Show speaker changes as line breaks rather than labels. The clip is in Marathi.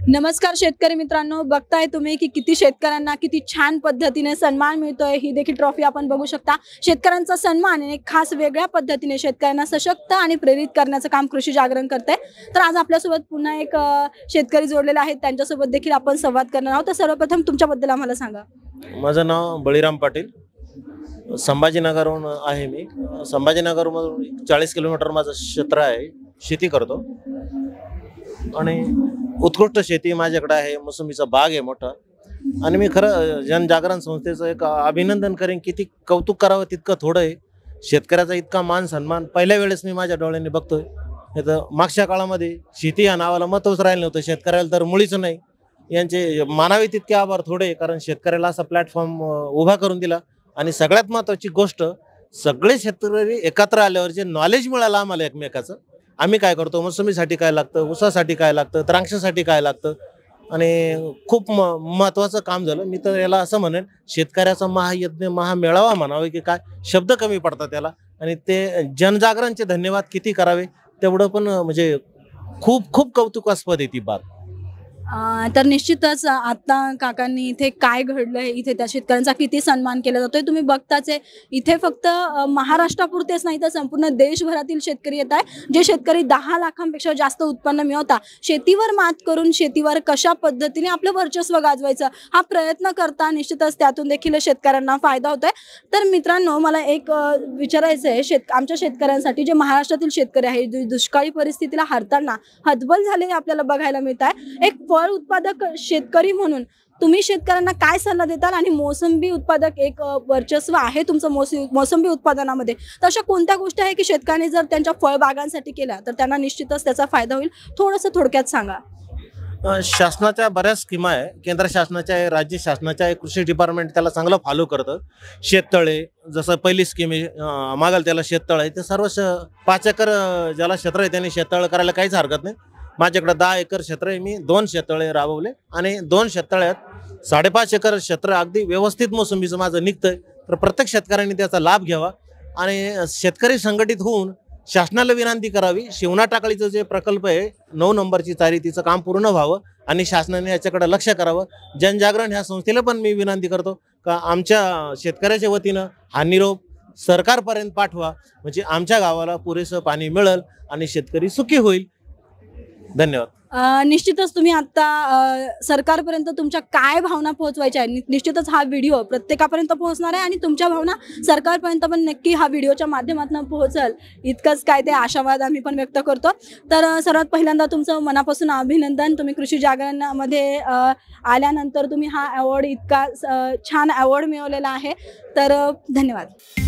नमस्कार शेतकरी मित्रांनो, बघताय तुम्ही की किती शेतकऱ्यांना किती छान पद्धतीने सन्मान मिळतोय। ही देखील ट्रॉफी आपण बघू शकता। शेतकऱ्यांचा सन्मान आणि खास वेगळ्या पद्धतीने शेतकऱ्यांना सशक्त आणि प्रेरित करण्याचं काम कृषी जागरण करते। तर आज आपल्यासोबत पुन्हा एक शेतकरी जोडलेले आहेत, त्यांच्यासोबत देखील आपण संवाद करणार आहोत। तर सर्वप्रथम तुमच्याबद्दल आम्हाला सांगा।
माझं नाव बळीराम पाटील, संभाजीनगरहून आहे। मी संभाजीनगरमधून 40 किलोमीटर माझं क्षेत्र आहे, शेती करतो आणि उत्कृष्ट शेती माझ्याकडे आहे। मोसंबीचा बाग आहे मोठा आणि मी खरं जनजागरण संस्थेचं एक अभिनंदन करेन। किती कौतुक करावं तितकं थोडं आहे। शेतकऱ्याचा इतका मान सन्मान पहिल्या वेळेस मी माझ्या डोळ्यांनी बघतोय। तर मागच्या काळामध्ये शेती या नावाला महत्त्वच राहिलं नव्हतं, शेतकऱ्याला तर मुळीच नाही। यांचे मानावे तितके आभार थोडे, कारण शेतकऱ्याला असा प्लॅटफॉर्म उभा करून दिला। आणि सगळ्यात महत्त्वाची गोष्ट, सगळे शेतकरी एकत्र आल्यावर जे नॉलेज मिळालं आम्हाला एकमेकाचं, आम्ही काय करतो, मोसंबीसाठी काय लागतं, ऊसासाठी काय लागतं, द्राक्षासाठी काय लागतं, आणि खूप महत्त्वाचं काम झालं। मी तर याला असं म्हणेन, शेतकऱ्याचा महायज्ञ महामेळावा म्हणावे की काय, शब्द कमी पडतात त्याला। आणि ते जनजागरणचे धन्यवाद किती करावे तेवढं पण म्हणजे खूप खूप कौतुकास्पद आहे ती बात।
तर निश्चितच आता काकांनी इथे काय घडलंय, इथे त्या शेतकऱ्यांचा किती सन्मान केला जातोय तुम्ही बघताच आहे। इथे फक्त महाराष्ट्रापुरतेच नाही तर संपूर्ण देशभरातील शेतकरी येत आहे, जे शेतकरी 10 लाखांपेक्षा जास्त उत्पन्न मिळवता शेतीवर मात करून शेतीवर कशा पद्धतीने आपलं वर्चस्व गाजवायचं हा प्रयत्न करता। निश्चितच त्यातून देखील शेतकऱ्यांना फायदा होतोय। तर मित्रांनो, मला एक विचारायचं आहे, आमच्या शेतकऱ्यांसाठी जे महाराष्ट्रातील शेतकरी आहे, जे दुष्काळी परिस्थितीला हारताना हतबल झालेले आपल्याला बघायला मिळत आहे। एक फळ उत्पादक शेतकरी म्हणून तुम्ही शेतकऱ्यांना काय सल्ला देताल? आणि मोसंबी उत्पादक एक वर्चस्व आहे तुमचं मोसंबी उत्पादनामध्ये, तर अशा कोणत्या गोष्टी आहे की शेतकऱ्यांनी जर त्यांच्या फळबागांसाठी केल्या तर त्यांना निश्चितच त्याचा फायदा होईल? थोडंसं थोडक्यात सांगा।
शासनाच्या बऱ्याच स्कीमा आहे, केंद्र शासनाच्या आहे, राज्य शासनाच्या आहे, कृषी डिपार्टमेंट त्याला चांगलं फॉलो करतं। शेततळे जसं पहिली स्कीम आहे, मागाल त्याला शेततळ आहे, ते सर्व 5 एकर ज्याला क्षेत्र आहे त्यांनी शेततळ करायला काहीच हरकत नाही। माझ्याकडे 10 एकर क्षेत्र आहे, मी 2 शेततळे राबवले आणि 2 शेततळ्यात 5.5 एकर क्षेत्र अगदी व्यवस्थित मोसंबीचं माझं निघतंय। तर प्रत्येक शेतकऱ्यांनी त्याचा लाभ घ्यावा आणि शेतकरी संघटित होऊन शासनाला विनंती करावी। शिवना टाकळीचं जे प्रकल्प आहे 9 नंबरची चारी, तिचं काम पूर्ण व्हावं आणि शासनाने याच्याकडे लक्ष करावं। जनजागरण ह्या संस्थेला पण मी विनंती करतो का आमच्या शेतकऱ्याच्या वतीनं हा निरोप सरकारपर्यंत पाठवा, म्हणजे आमच्या गावाला पुरेसं पाणी मिळेल आणि शेतकरी सुखी होईल। धन्यवाद।
निश्चितच तुम्ही आता सरकारपर्यंत तुमच्या काय भावना पोहोचवायच्या आहेत, निश्चितच हा व्हिडिओ प्रत्येकापर्यंत पोहोचणार आहे आणि तुमच्या भावना सरकारपर्यंत पण नक्की हा व्हिडिओच्या माध्यमातून पोहोचल, इतकंच काय ते आशावाद आम्ही पण व्यक्त करतो। तर सर्वात पहिल्यांदा तुमचं मनापासून अभिनंदन। तुम्ही कृषी जागरणामध्ये आल्यानंतर तुम्ही हा अवॉर्ड, इतका छान अवॉर्ड मिळवलेला आहे, तर धन्यवाद।